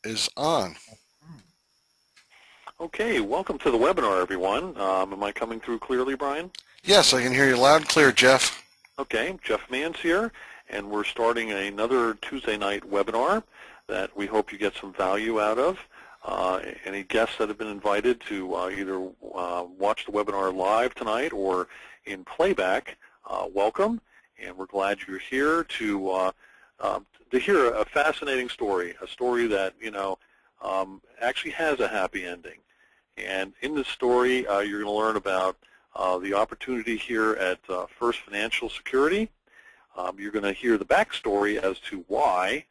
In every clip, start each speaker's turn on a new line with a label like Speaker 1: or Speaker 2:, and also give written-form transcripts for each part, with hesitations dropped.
Speaker 1: is on.
Speaker 2: Okay, welcome to the webinar, everyone. Am I coming through clearly, Brian?
Speaker 1: Yes, I can hear you loud and clear, Jeff.
Speaker 2: Okay, Jeff Mann's here, and we're starting another Tuesday night webinar that we hope you get some value out of. Any guests that have been invited to either watch the webinar live tonight or in playback, welcome, and we're glad you're here to hear a fascinating story, a story that, actually has a happy ending. And in this story, you're going to learn about the opportunity here at First Financial Security. You're going to hear the backstory as to why,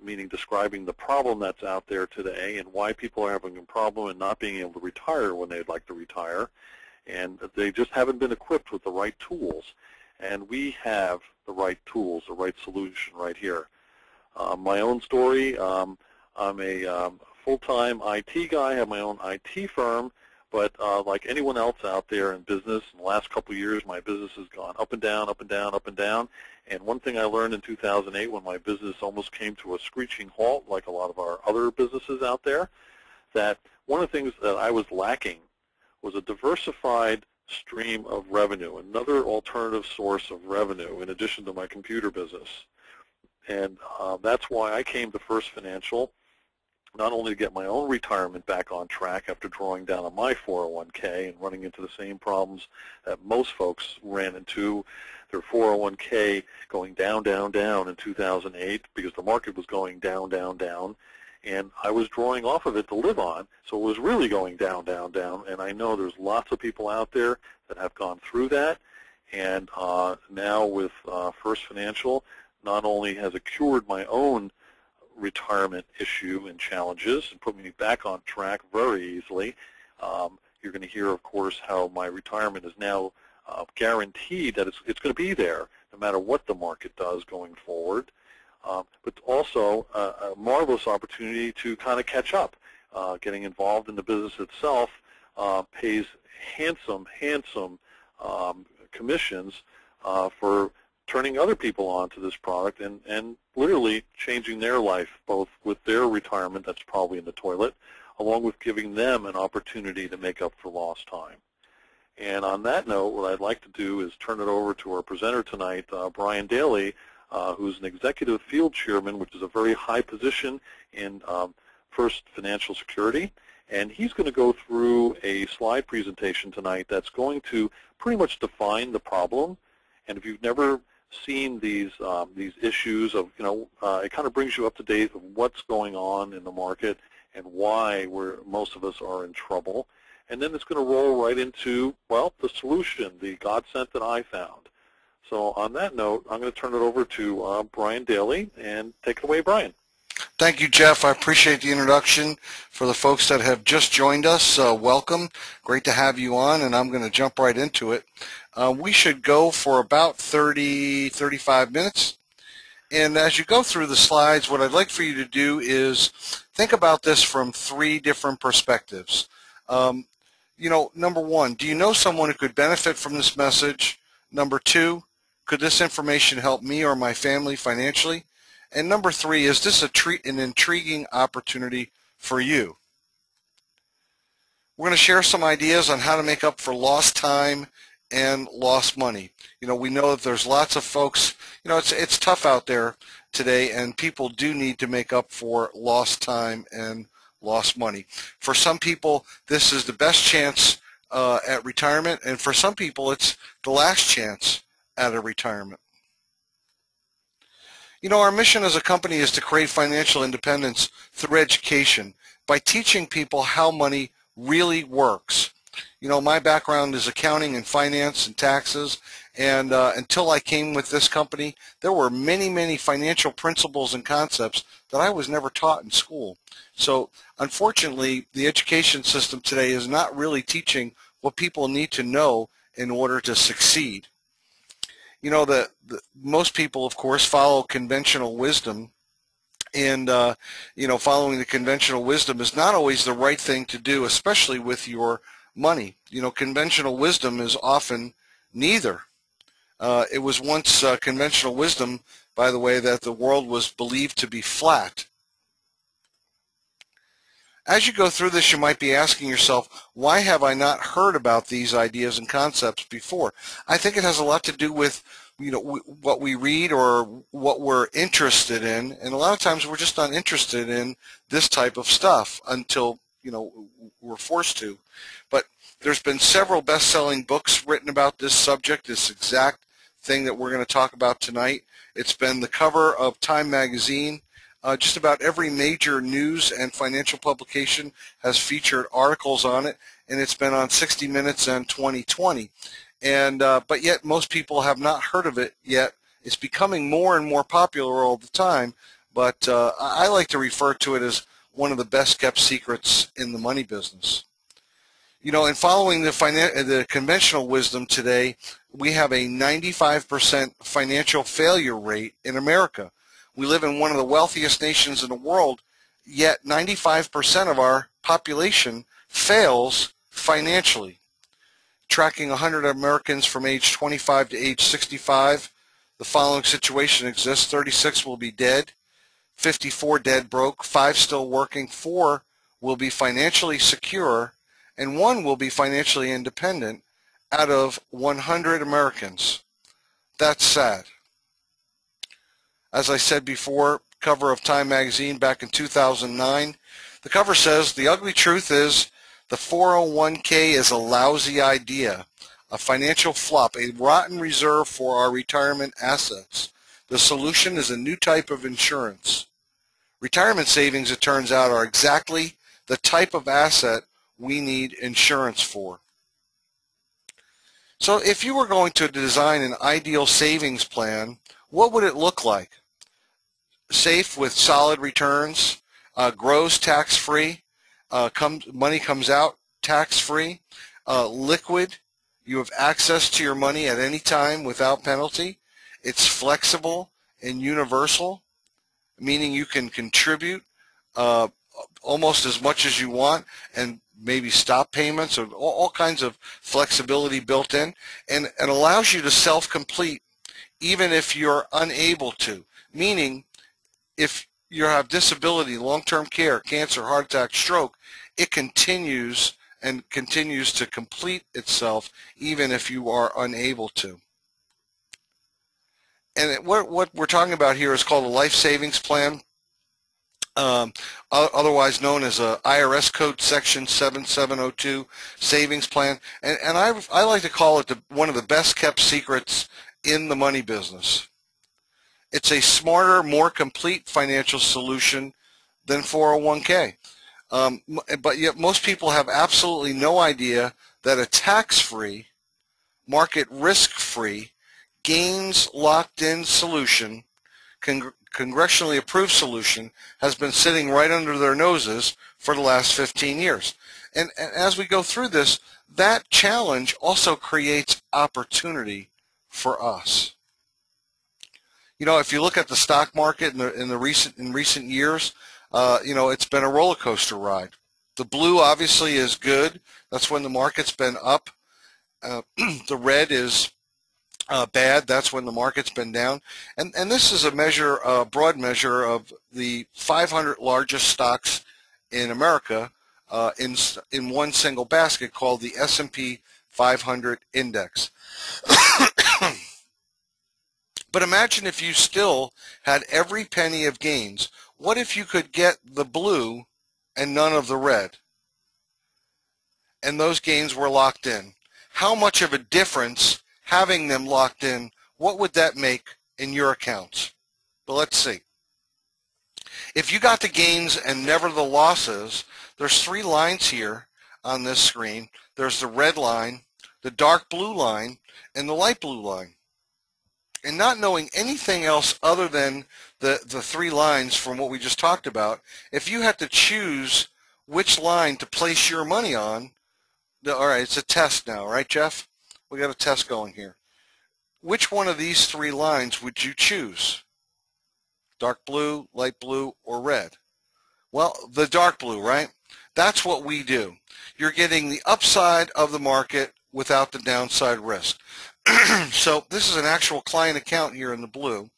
Speaker 2: meaning describing the problem that's out there today and why people are having a problem and not being able to retire when they'd like to retire, and that they just haven't been equipped with the right tools. And we have the right tools, the right solution right here. My own story, I'm a full-time IT guy. I have my own IT firm, but like anyone else out there in business, in the last couple of years, my business has gone up and down, up and down, up and down. And one thing I learned in 2008 when my business almost came to a screeching halt, like a lot of our other businesses out there, that one of the things that I was lacking was a diversified stream of revenue, another alternative source of revenue in addition to my computer business. And that's why I came to First Financial, not only to get my own retirement back on track after drawing down on my 401k and running into the same problems that most folks ran into, their 401k going down, down, down in 2008 because the market was going down, down, down, and I was drawing off of it to live on, so it was really going down, down, down, and I know there's lots of people out there that have gone through that, and now with First Financial, not only has it cured my own retirement issue and challenges and put me back on track very easily. You're going to hear, of course, how my retirement is now guaranteed that it's going to be there no matter what the market does going forward. But also a marvelous opportunity to kind of catch up. Getting involved in the business itself pays handsome commissions for turning other people onto this product and literally changing their life, both with their retirement that's probably in the toilet, along with giving them an opportunity to make up for lost time. And on that note, what I'd like to do is turn it over to our presenter tonight, Brian Daly, who's an executive field chairman, which is a very high position in First Financial Security. And he's going to go through a slide presentation tonight that's going to pretty much define the problem. And if you've never seen these issues of, it kind of brings you up to date of what's going on in the market and why most of us are in trouble. And then it's going to roll right into, well, the solution, the godsend that I found. So on that note, I'm going to turn it over to Brian Daly, and take it away, Brian.
Speaker 1: Thank you, Jeff. I appreciate the introduction. For the folks that have just joined us, welcome. Great to have you on, and I'm going to jump right into it. We should go for about 35 minutes. And as you go through the slides, what I'd like for you to do is think about this from three different perspectives. Number one, do you know someone who could benefit from this message? Number two, could this information help me or my family financially? And number three, is this an intriguing opportunity for you? We're going to share some ideas on how to make up for lost time and lost money. We know that there's lots of folks, it's tough out there today, and people do need to make up for lost time and lost money. For some people, this is the best chance at retirement, and for some people, it's the last chance at a retirement. Our mission as a company is to create financial independence through education by teaching people how money really works. My background is accounting and finance and taxes, and until I came with this company, there were many financial principles and concepts that I was never taught in school. So unfortunately, the education system today is not really teaching what people need to know in order to succeed. Most people, of course, follow conventional wisdom, and following the conventional wisdom is not always the right thing to do, especially with your money. Conventional wisdom is often neither. It was once conventional wisdom, by the way, that the world was believed to be flat. As you go through this, you might be asking yourself, why have I not heard about these ideas and concepts before? I think it has a lot to do with what we read or what we're interested in, and a lot of times we're just not interested in this type of stuff until we're forced to. But there's been several best-selling books written about this subject, this exact thing that we're going to talk about tonight. It's been the cover of Time magazine. Just about every major news and financial publication has featured articles on it, and it's been on 60 Minutes and 2020. And but yet most people have not heard of it yet. It's becoming more and more popular all the time, but I like to refer to it as one of the best kept secrets in the money business. In following the conventional wisdom today, we have a 95% financial failure rate in America. We live in one of the wealthiest nations in the world, yet 95% of our population fails financially. Tracking 100 Americans from age 25 to age 65, the following situation exists. 36 will be dead, 54 dead broke, 5 still working, 4 will be financially secure, and 1 will be financially independent out of 100 Americans. That's sad. As I said before, cover of Time magazine back in 2009, the cover says, "The ugly truth is the 401k is a lousy idea, a financial flop, a rotten reserve for our retirement assets. The solution is a new type of insurance." Retirement savings, it turns out, are exactly the type of asset we need insurance for. So if you were going to design an ideal savings plan, what would it look like? Safe with solid returns, grows tax-free, money comes out tax-free, liquid, you have access to your money at any time without penalty. It's flexible and universal, meaning you can contribute almost as much as you want and maybe stop payments, or all kinds of flexibility built in, and allows you to self-complete even if you're unable to, meaning if you have disability, long-term care, cancer, heart attack, stroke, it continues to complete itself even if you are unable to. And what we're talking about here is called a life savings plan, otherwise known as a IRS code section 7702 savings plan. And I like to call it one of the best kept secrets in the money business. It's a smarter, more complete financial solution than 401k. But yet most people have absolutely no idea that a tax-free, market risk-free, gains locked-in solution, congressionally approved solution, has been sitting right under their noses for the last 15 years. And as we go through this, that challenge also creates opportunity for us. If you look at the stock market in recent years, it's been a roller coaster ride. The blue obviously is good. That's when the market's been up. The red is bad. That's when the market's been down. And this is a broad measure of the 500 largest stocks in America in one single basket called the S&P 500 index. But imagine if you still had every penny of gains. What if you could get the blue and none of the red? And those gains were locked in. How much of a difference having them locked in, what would that make in your accounts? But let's see. If you got the gains and never the losses, there's 3 lines here on this screen. There's the red line, the dark blue line, and the light blue line. And not knowing anything else other than the 3 lines from what we just talked about, if you had to choose which line to place your money on, all right, it's a test now, right, Jeff? We got a test going here. Which one of these 3 lines would you choose? Dark blue, light blue, or red? Well, the dark blue, right? That's what we do. You're getting the upside of the market without the downside risk. So this is an actual client account here in the blue,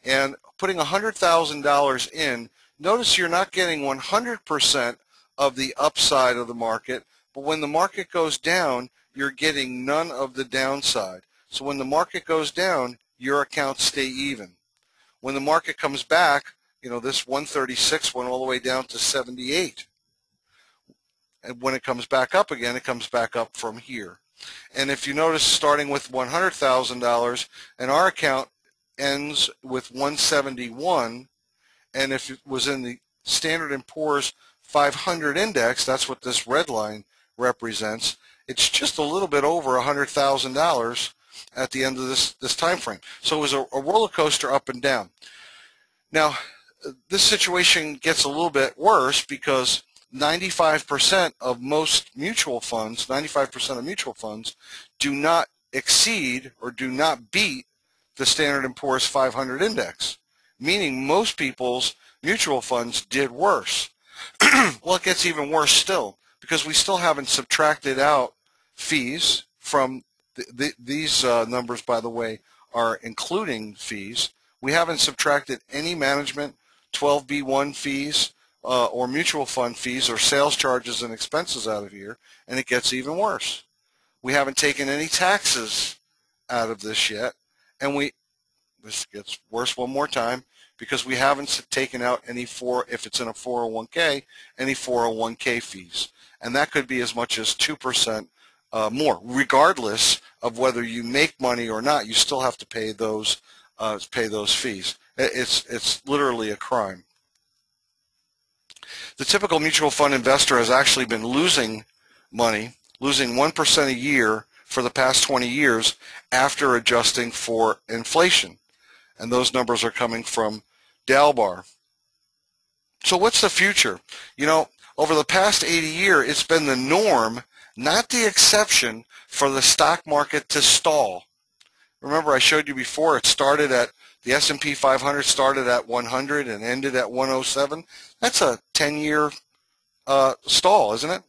Speaker 1: and putting $100,000 in, notice you're not getting 100% of the upside of the market, but when the market goes down, you're getting none of the downside. So when the market goes down, your accounts stay even. When the market comes back, this 136 went all the way down to 78. And when it comes back up again, it comes back up from here. And if you notice, starting with $100,000, and our account ends with 171, and if it was in the Standard & Poor's 500 index, that's what this red line represents, it's just a little bit over $100,000 at the end of this time frame. So it was a roller coaster up and down. Now, this situation gets a little bit worse because 95% of most mutual funds, 95% of mutual funds do not exceed or do not beat the Standard & Poor's 500 index, meaning most people's mutual funds did worse. Well, it gets even worse still because we still haven't subtracted out fees from these numbers, by the way, are including fees. We haven't subtracted any management 12B1 fees or mutual fund fees or sales charges and expenses out of here, and it gets even worse. We haven't taken any taxes out of this yet, and this gets worse one more time because we haven't taken out any if it's in a 401k, any 401k fees, and that could be as much as 2% more. Regardless of whether you make money or not, you still have to pay those fees. It's literally a crime. The typical mutual fund investor has actually been losing money, losing 1% a year for the past 20 years after adjusting for inflation. And those numbers are coming from Dalbar. So what's the future? Over the past 80 years, it's been the norm, not the exception, for the stock market to stall. Remember, I showed you before, the S&P 500 started at 100 and ended at 107. That's a 10-year stall, isn't it?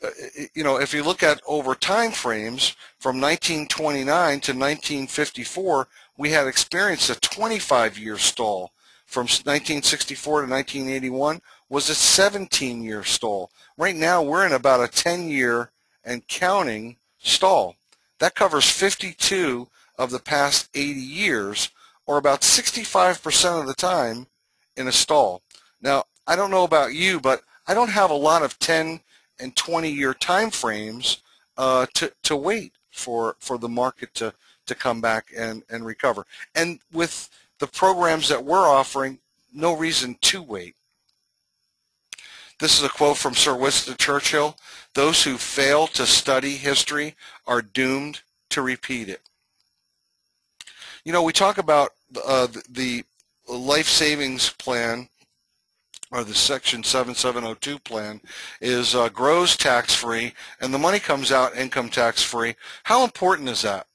Speaker 1: If you look at over time frames from 1929 to 1954, we had experienced a 25-year stall. From 1964 to 1981 was a 17-year stall. Right now, we're in about a 10-year and counting stall. That covers 52 of the past 80 years, or about 65% of the time in a stall. Now, I don't know about you, but I don't have a lot of 10 and 20-year time frames to wait for the market to come back and recover. And with the programs that we're offering, no reason to wait. This is a quote from Sir Winston Churchill: "Those who fail to study history are doomed to repeat it." We talk about the life savings plan, or the Section 7702 plan, is grows tax-free, and the money comes out income tax-free. How important is that?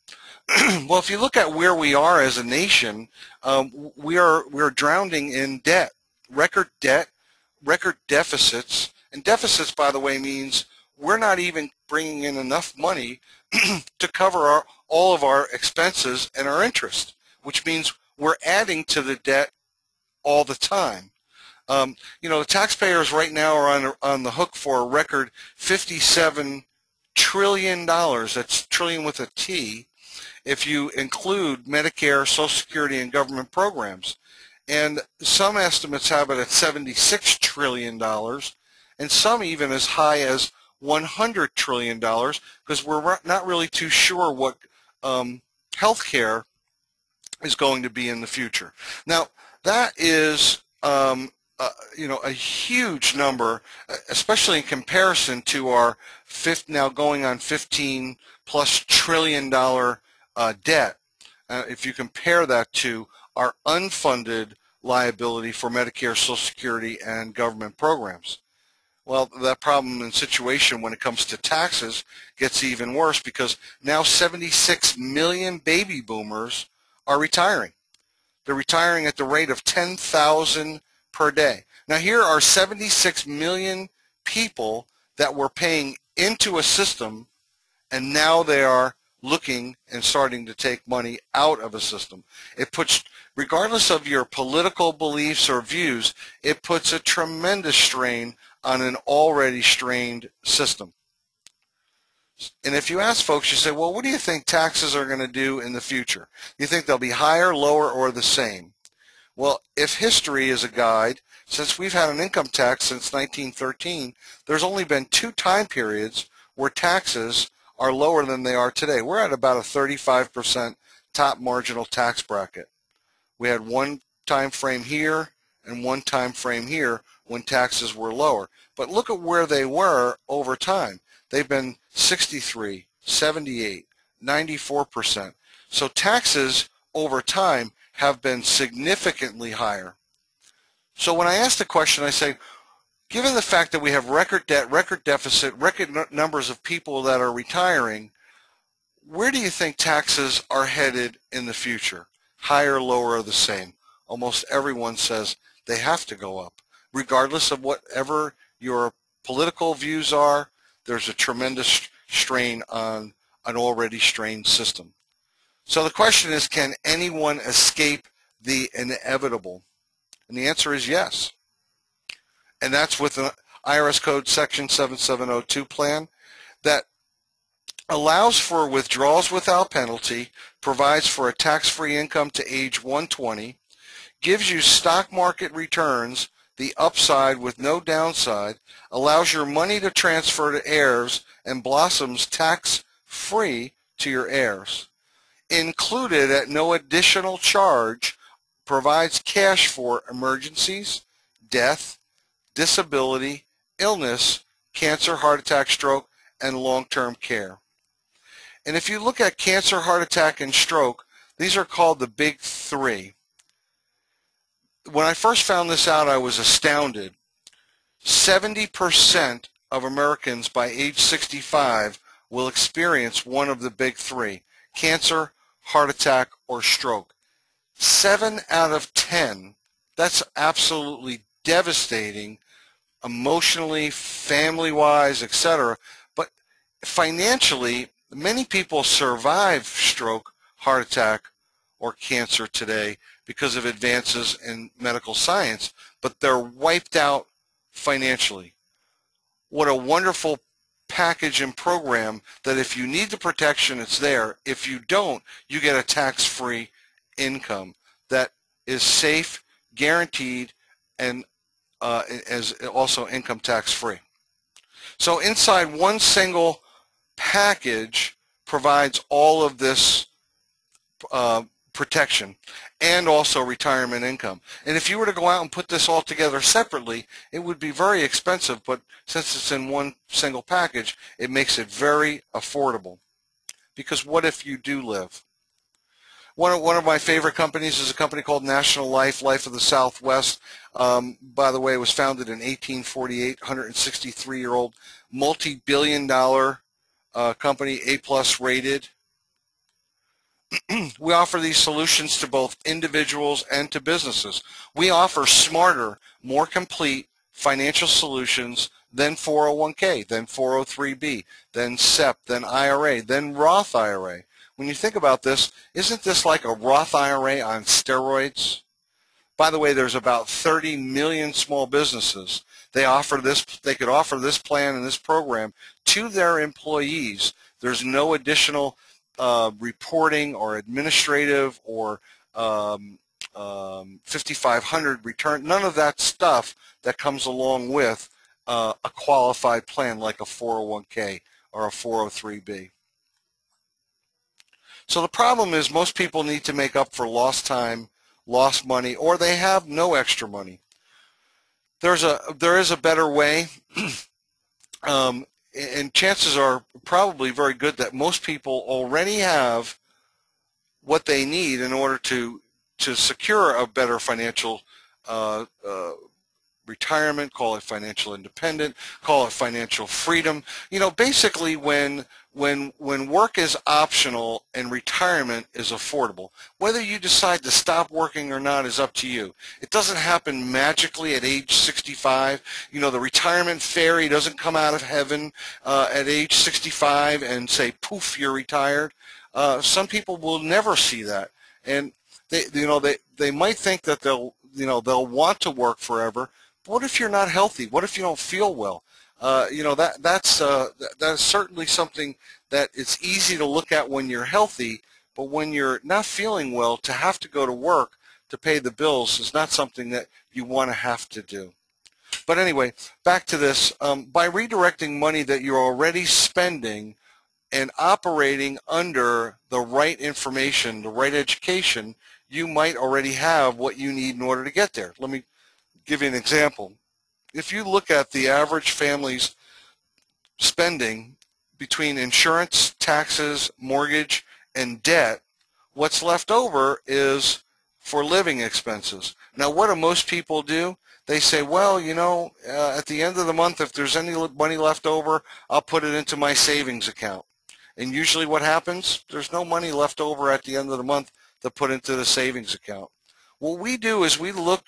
Speaker 1: Well, if you look at where we are as a nation, we're drowning in debt, record deficits. And deficits, by the way, means we're not even bringing in enough money to cover all of our expenses and our interest, which means we're adding to the debt all the time. The taxpayers right now are on the hook for a record $57 trillion. That's trillion with a T, if you include Medicare, Social Security, and government programs. And some estimates have it at $76 trillion, and some even as high as $100 trillion, because we're not really too sure what health care is going to be in the future. Now, that is a huge number, especially in comparison to our now going on $15+ trillion debt. If you compare that to our unfunded liability for Medicare, Social Security, and government programs. Well, that problem and situation when it comes to taxes gets even worse, because now 76 million baby boomers are retiring. They're retiring at the rate of 10,000 per day. Now, here are 76 million people that were paying into a system, and now they are looking and starting to take money out of a system. It puts, regardless of your political beliefs or views, it puts a tremendous strain on an already strained system. And if you ask folks, you say, well, what do you think taxes are going to do in the future? Do you think they'll be higher, lower, or the same? Well, if history is a guide, since we've had an income tax since 1913, there's only been 2 time periods where taxes are lower than they are today. We're at about a 35% top marginal tax bracket. We had one time frame here and one time frame here when taxes were lower. But look at where they were over time. They've been 63, 78, 94%. So taxes over time have been significantly higher. So when I ask the question, I say, given the fact that we have record debt, record deficit, record numbers of people that are retiring, where do you think taxes are headed in the future? Higher, lower, or the same? Almost everyone says they have to go up. Regardless of whatever your political views are, there's a tremendous strain on an already strained system. So the question is, can anyone escape the inevitable? And the answer is yes. And that's with an IRS Code Section 7702 plan that allows for withdrawals without penalty, provides for a tax-free income to age 120, gives you stock market returns, the upside with no downside, allows your money to transfer to heirs, and blossoms tax-free to your heirs. Included at no additional charge, provides cash for emergencies, death, disability, illness, cancer, heart attack, stroke, and long-term care. And if you look at cancer, heart attack, and stroke, these are called the big 3. When I first found this out, I was astounded. 70% of Americans by age 65 will experience one of the big 3, cancer, heart attack, or stroke. 7 out of 10, that's absolutely devastating, emotionally, family-wise, etc. But financially, many people survive stroke, heart attack, or cancer today because of advances in medical science, but they're wiped out financially. What a wonderful package and program that if you need the protection, it's there. If you don't, you get a tax-free income that is safe, guaranteed, and is also income tax-free. So inside one single package provides all of this protection and also retirement income. And if you were to go out and put this all together separately, it would be very expensive, but since it's in one single package, it makes it very affordable. Because what if you do live? One of my favorite companies is a company called National Life, Life of the Southwest. By the way, it was founded in 1848, 163-year-old, multi-billion-dollar company, A+ rated. We offer these solutions to both individuals and to businesses. We offer smarter, more complete financial solutions than 401k, than 403b, than SEP, than IRA, than Roth IRA. When you think about this, isn't this like a Roth IRA on steroids? By the way, there's about 30 million small businesses. They could offer this plan and this program to their employees. There's no additional reporting or administrative or 5500 return, none of that stuff that comes along with a qualified plan like a 401k or a 403b. So the problem is most people need to make up for lost time, lost money, or they have no extra money. There is a better way. And chances are probably very good that most people already have what they need in order to secure a better financial retirement retirement, call it financial independence, call it financial freedom. You know, basically when work is optional and retirement is affordable, whether you decide to stop working or not is up to you. It doesn't happen magically at age 65. You know, the retirement fairy doesn't come out of heaven at age 65 and say, poof, you're retired. Some people will never see that. And they might think that they'll want to work forever. But what if you're not healthy? What if you don't feel well? That's certainly something that it's easy to look at when you're healthy, but when you're not feeling well, to have to go to work to pay the bills is not something that you want to have to do. But anyway, back to this. By redirecting money that you're already spending and operating under the right information, the right education, you might already have what you need in order to get there. Let me give you an example. If you look at the average family's spending between insurance, taxes, mortgage, and debt, what's left over is for living expenses. Now, what do most people do? They say, well, at the end of the month, if there's any money left over, I'll put it into my savings account. And usually what happens, there's no money left over at the end of the month to put into the savings account. What we do is we look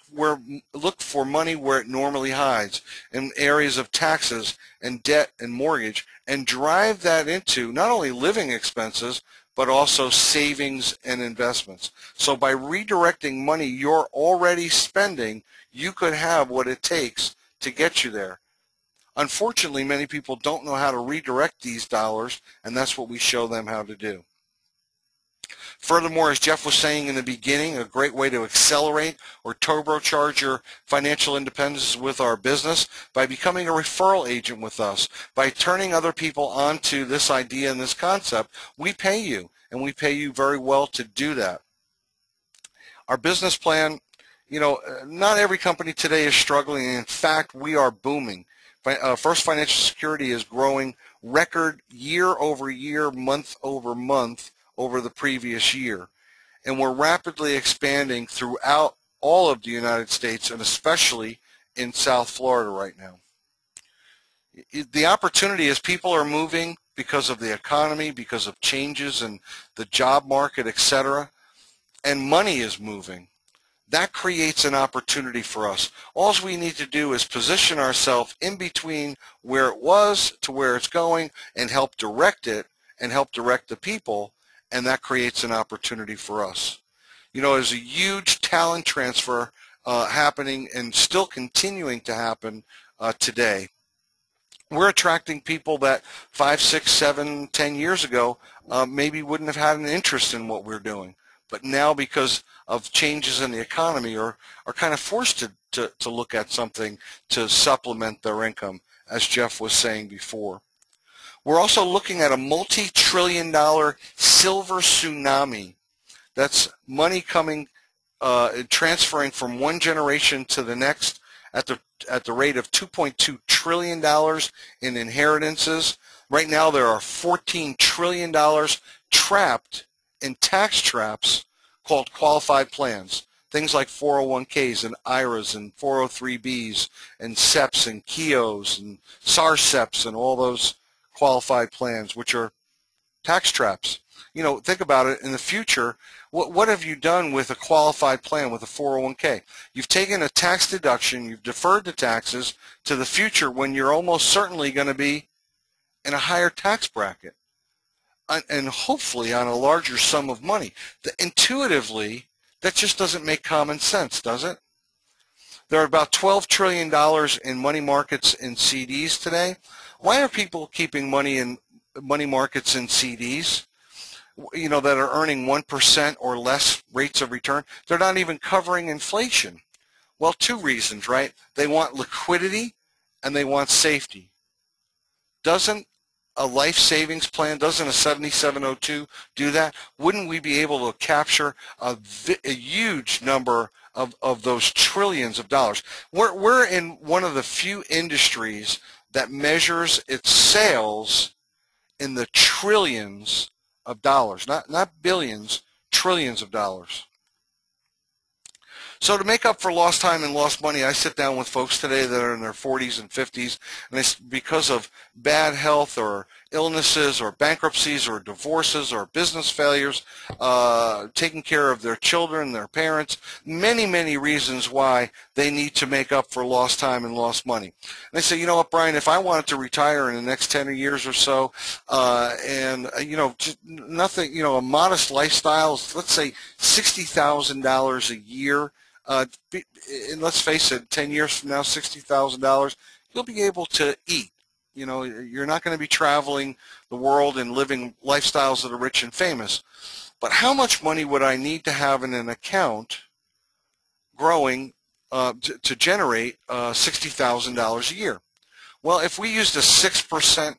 Speaker 1: for money where it normally hides, in areas of taxes and debt and mortgage, and drive that into not only living expenses, but also savings and investments. So by redirecting money you're already spending, you could have what it takes to get you there. Unfortunately, many people don't know how to redirect these dollars, and that's what we show them how to do. Furthermore, as Jeff was saying in the beginning, a great way to accelerate or turbocharge your financial independence with our business by becoming a referral agent with us. By turning other people onto this idea and this concept, we pay you, and we pay you very well to do that. Our business plan, not every company today is struggling. In fact, we are booming. First Financial Security is growing record year over year, month over month over the previous year. And we're rapidly expanding throughout all of the United States, and especially in South Florida right now. The opportunity is people are moving because of the economy, because of changes in the job market, etc., and money is moving. That creates an opportunity for us. All we need to do is position ourselves in between where it was to where it's going and help direct it and help direct the people, and that creates an opportunity for us. There's a huge talent transfer happening and still continuing to happen today. We're attracting people that 5, 6, 7, 10 years ago maybe wouldn't have had an interest in what we're doing. But now, because of changes in the economy, are kind of forced to look at something to supplement their income, as Jeff was saying before. We're also looking at a multi-trillion-dollar silver tsunami. That's money coming, transferring from one generation to the next at the rate of $2.2 trillion in inheritances. Right now, there are $14 trillion trapped in tax traps called qualified plans. Things like 401ks and IRAs and 403bs and SEPs and KEOs and SARSEPs and all those qualified plans, which are tax traps. Think about it. In the future, what have you done with a qualified plan, with a 401k? You've taken a tax deduction, you've deferred the taxes to the future when you're almost certainly going to be in a higher tax bracket, and hopefully on a larger sum of money. Intuitively, that just doesn't make common sense, does it? There are about $12 trillion in money markets and CDs today. Why are people keeping money in money markets and CDs, that are earning 1% or less rates of return? They're not even covering inflation. Well, two reasons, right? They want liquidity and they want safety. Doesn't a life savings plan, doesn't a 7702 do that? Wouldn't we be able to capture a huge number of those trillions of dollars? We're in one of the few industries that measures its sales in the trillions of dollars, not billions, trillions of dollars. So to make up for lost time and lost money, I sit down with folks today that are in their 40s and 50s, and it's because of bad health or illnesses or bankruptcies or divorces or business failures, taking care of their children, their parents, many, many reasons why they need to make up for lost time and lost money. And they say, you know what, Brian, if I wanted to retire in the next 10 years or so, and, just nothing, a modest lifestyle, let's say $60,000 a year, and let's face it, 10 years from now, $60,000, you'll be able to eat. You're not going to be traveling the world and living lifestyles that are rich and famous. But how much money would I need to have in an account growing to generate $60,000 a year? Well, if we used a 6%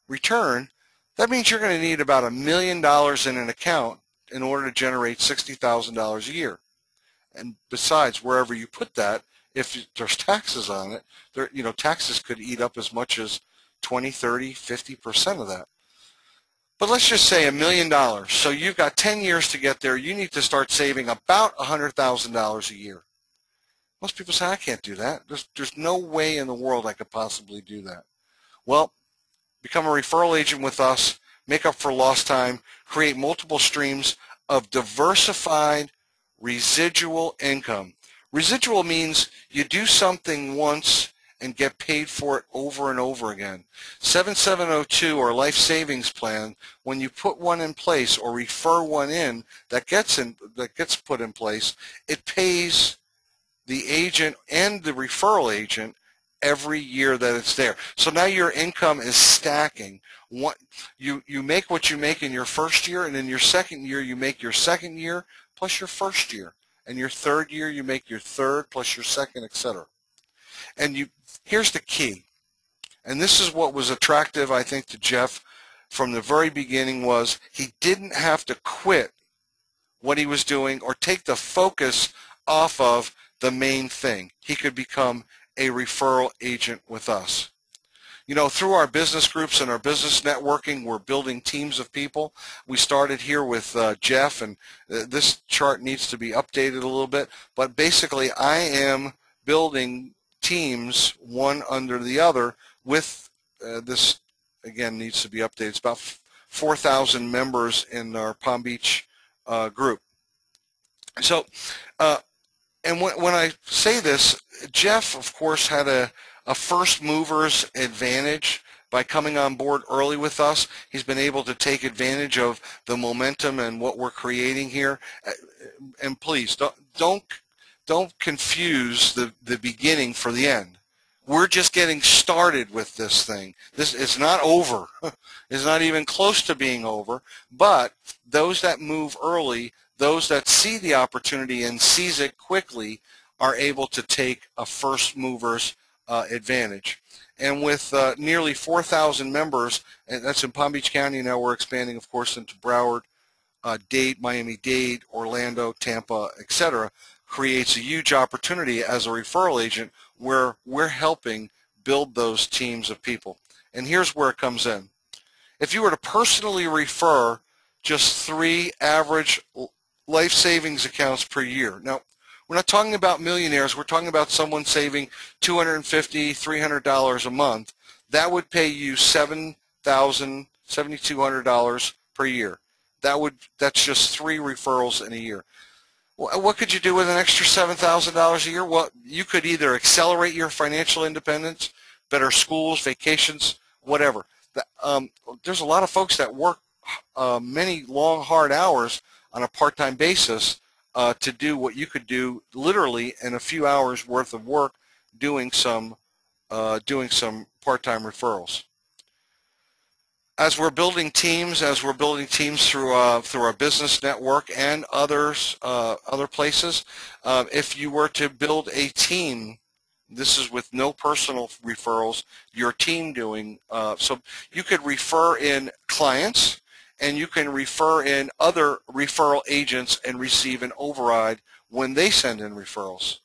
Speaker 1: return, that means you're going to need about $1 million in an account in order to generate $60,000 a year. And besides, wherever you put that, if there's taxes on it, taxes could eat up as much as 20, 30, 50% of that. But let's just say $1 million. So you've got 10 years to get there. You need to start saving about $100,000 a year. Most people say, I can't do that. There's no way in the world I could possibly do that. Well, become a referral agent with us, make up for lost time, create multiple streams of diversified residual income. Residual means you do something once and get paid for it over and over again. 7702 or life savings plan, when you put one in place or refer one in that gets put in place, it pays the agent and the referral agent every year that it's there. So now your income is stacking. You make what you make in your first year, and in your second year you make your second year plus your first year, and your third year you make your third plus your second, etc. And here's the key, and this is what was attractive, I think, to Jeff from the very beginning, was he didn't have to quit what he was doing or take the focus off of the main thing. He could become a referral agent with us. Through our business groups and our business networking, we're building teams of people. We started here with Jeff, and this chart needs to be updated a little bit, but basically I am building teams one under the other with this, again, needs to be updated. It's about 4,000 members in our Palm Beach group. So, and when I say this, Jeff, of course, had a first mover's advantage by coming on board early with us. He's been able to take advantage of the momentum and what we're creating here. And please, don't confuse the beginning for the end. We're just getting started with this thing. It's not over. It's not even close to being over. But those that move early, those that see the opportunity and seize it quickly, are able to take a first mover's advantage. And with nearly 4,000 members, and that's in Palm Beach County, now we're expanding, of course, into Broward, Dade, Miami-Dade, Orlando, Tampa, etc., creates a huge opportunity as a referral agent where we're helping build those teams of people. And here's where it comes in. If you were to personally refer just 3 average life savings accounts per year. Now, we're not talking about millionaires. We're talking about someone saving $250, $300 a month. That would pay you $7,000, $7,200 per year. That's just 3 referrals in a year. What could you do with an extra $7,000 a year? Well, you could either accelerate your financial independence, better schools, vacations, whatever. There's a lot of folks that work many long, hard hours on a part-time basis to do what you could do literally in a few hours worth of work doing some part-time referrals. As we're building teams through our business network and other places, if you were to build a team, this is with no personal referrals, your team doing, so you could refer in clients, and you can refer in other referral agents and receive an override when they send in referrals.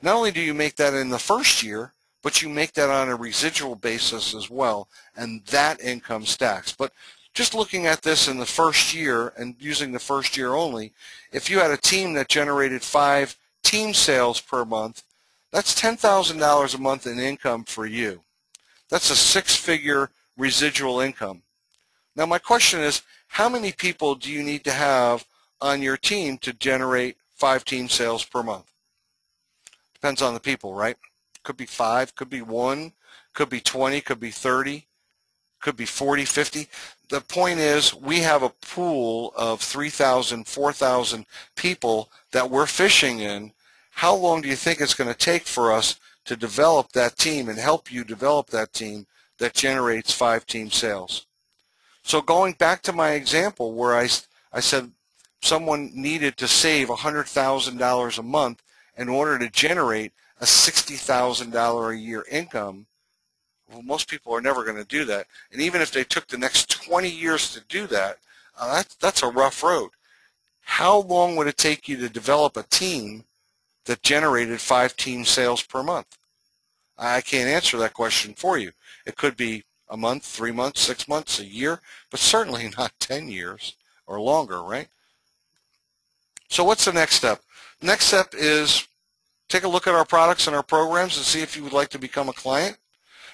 Speaker 1: Not only do you make that in the first year, but you make that on a residual basis as well, and that income stacks. But just looking at this in the first year and using the first year only, if you had a team that generated $5,000, 15 sales per month, that's $10,000 a month in income for you. That's a six-figure residual income. Now my question is, how many people do you need to have on your team to generate 5 team sales per month? Depends on the people, right? Could be 5, could be 1, could be 20, could be 30, could be 40, 50. The point is, we have a pool of 3,000, 4,000 people that we're fishing in. How long do you think it's going to take for us to develop that team and help you develop that team that generates 5 team sales? So going back to my example where I said someone needed to save $100,000 a month in order to generate a $60,000 a year income, well, most people are never going to do that. And even if they took the next 20 years to do that, that's a rough road. How long would it take you to develop a team that generated 5 team sales per month? I can't answer that question for you. It could be a month, 3 months, 6 months, a year, but certainly not 10 years or longer, right? So what's the next step? Next step is take a look at our products and our programs and see if you would like to become a client.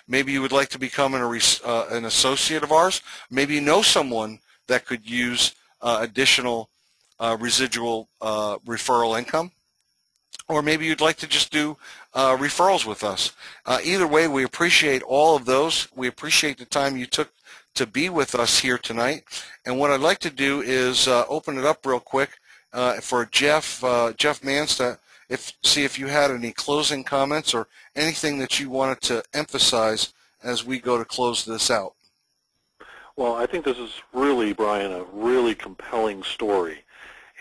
Speaker 1: Maybe you would like to become an associate of ours. Maybe you know someone that could use additional residual referral income. Or maybe you'd like to just do referrals with us. Either way, we appreciate all of those. We appreciate the time you took to be with us here tonight. And what I'd like to do is open it up real quick for Jeff Mans to see if you had any closing comments or anything that you wanted to emphasize as we go to close this out.
Speaker 2: Well, I think this is really, Brian, a really compelling story.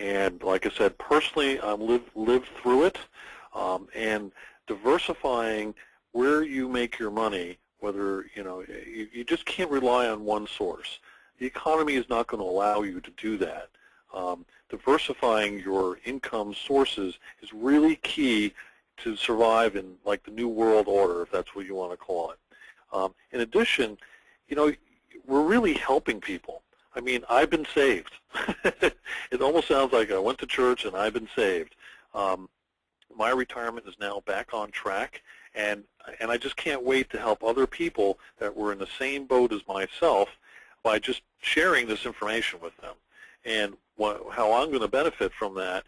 Speaker 2: And like I said, personally, I've lived through it, and diversifying where you make your money, whether, you just can't rely on one source. The economy is not going to allow you to do that. Diversifying your income sources is really key to survive in like the New World Order, if that's what you want to call it. In addition, we're really helping people. I mean, I've been saved. It almost sounds like I went to church and I've been saved. My retirement is now back on track, and I just can't wait to help other people that were in the same boat as myself by just sharing this information with them. And how I'm going to benefit from that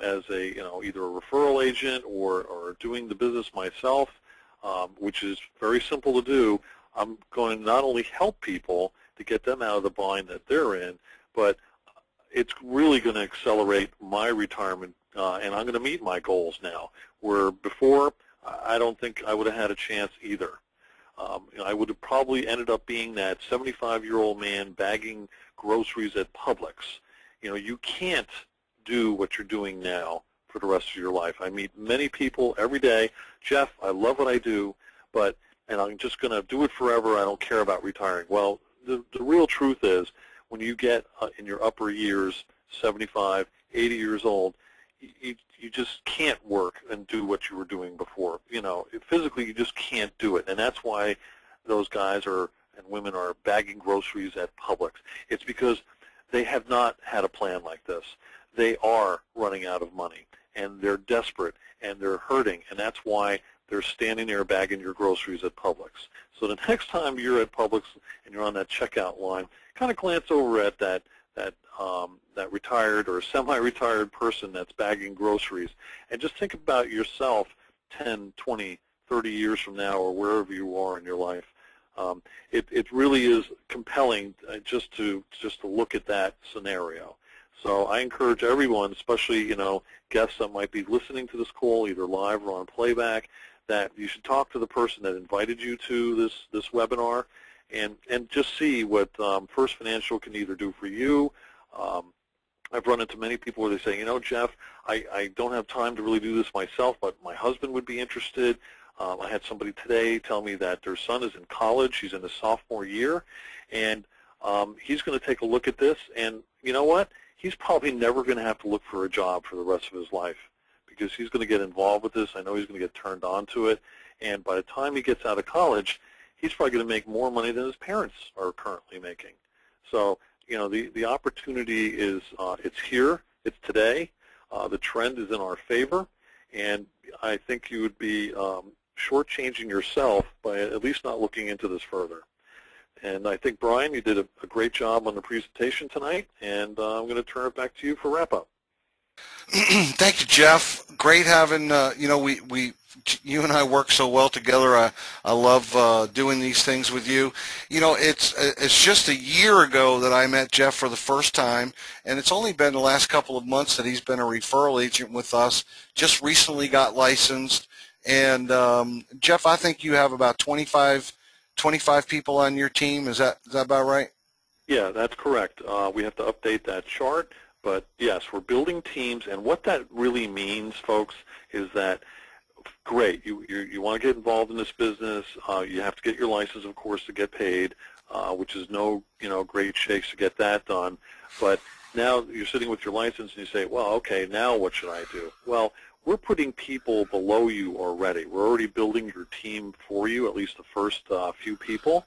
Speaker 2: as a, either a referral agent or doing the business myself, which is very simple to do. I'm going to not only help people to get them out of the bind that they're in, but it's really going to accelerate my retirement, and I'm going to meet my goals now, where before I don't think I would have had a chance either. I would have probably ended up being that 75-year-old man bagging groceries at Publix. You can't do what you're doing now for the rest of your life. I meet many people every day. Jeff, I love what I do, and I'm just going to do it forever. I don't care about retiring. Well, the real truth is, when you get in your upper years, 75, 80 years old, you just can't work and do what you were doing before. Physically you just can't do it, and that's why those guys and women are bagging groceries at Publix. It's because they have not had a plan like this. They are running out of money, and they're desperate, and they're hurting, and that's why they're standing there bagging your groceries at Publix. So the next time you're at Publix and you're on that checkout line, kind of glance over at that retired or semi-retired person that's bagging groceries, and just think about yourself 10, 20, 30 years from now, or wherever you are in your life. It really is compelling just to look at that scenario. So I encourage everyone, especially guests that might be listening to this call either live or on playback, that you should talk to the person that invited you to this webinar, and just see what First Financial can either do for you. I've run into many people where they say, Jeff, I don't have time to really do this myself, but my husband would be interested. I had somebody today tell me that their son is in college. He's in his sophomore year, and he's going to take a look at this, and you know what? He's probably never going to have to look for a job for the rest of his life, because he's going to get involved with this. I know he's going to get turned on to it, and by the time he gets out of college, he's probably going to make more money than his parents are currently making. So, the opportunity is it's here, it's today. The trend is in our favor, and I think you would be shortchanging yourself by at least not looking into this further. And I think, Brian, you did a great job on the presentation tonight, and I'm going to turn it back to you for wrap-up.
Speaker 1: Thank you, Jeff. Great having, you and I work so well together. I love doing these things with you. It's just a year ago that I met Jeff for the first time, and it's only been the last couple of months that he's been a referral agent with us. Just recently got licensed. And Jeff, I think you have about 25 people on your team. Is that about right?
Speaker 2: Yeah, that's correct. We have to update that chart. But yes, we're building teams, and what that really means, folks, is that great, you want to get involved in this business. You have to get your license, of course, to get paid, which is no great shakes to get that done. But now you're sitting with your license and you say, well, okay, now what should I do? Well, we're putting people below you already. We're already building your team for you, at least the first few people.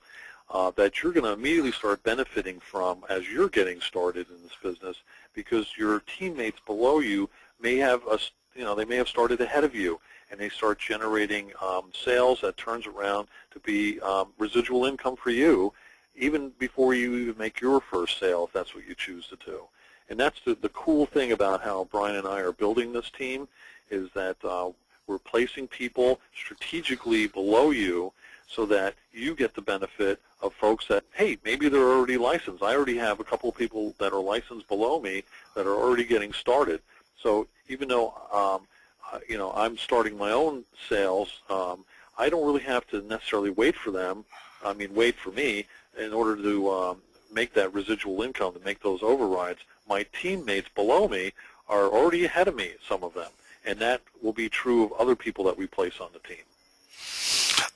Speaker 2: That you're going to immediately start benefiting from as you're getting started in this business, because your teammates below you may have they may have started ahead of you, and they start generating sales that turns around to be residual income for you even before you even make your first sale, if that's what you choose to do. And that's the cool thing about how Brian and I are building this team, is that we're placing people strategically below you so that you get the benefit of folks that, hey, maybe they're already licensed. I already have a couple of people that are licensed below me that are already getting started. So even though I'm starting my own sales, I don't really have to necessarily wait for them. Wait for me in order to make that residual income, to make those overrides. My teammates below me are already ahead of me, some of them, and that will be true of other people that we place on the team.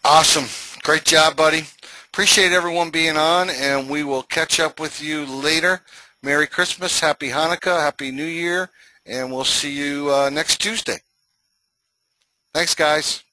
Speaker 1: Awesome. Great job, buddy. Appreciate everyone being on, and we will catch up with you later. Merry Christmas, Happy Hanukkah, Happy New Year, and we'll see you next Tuesday. Thanks, guys.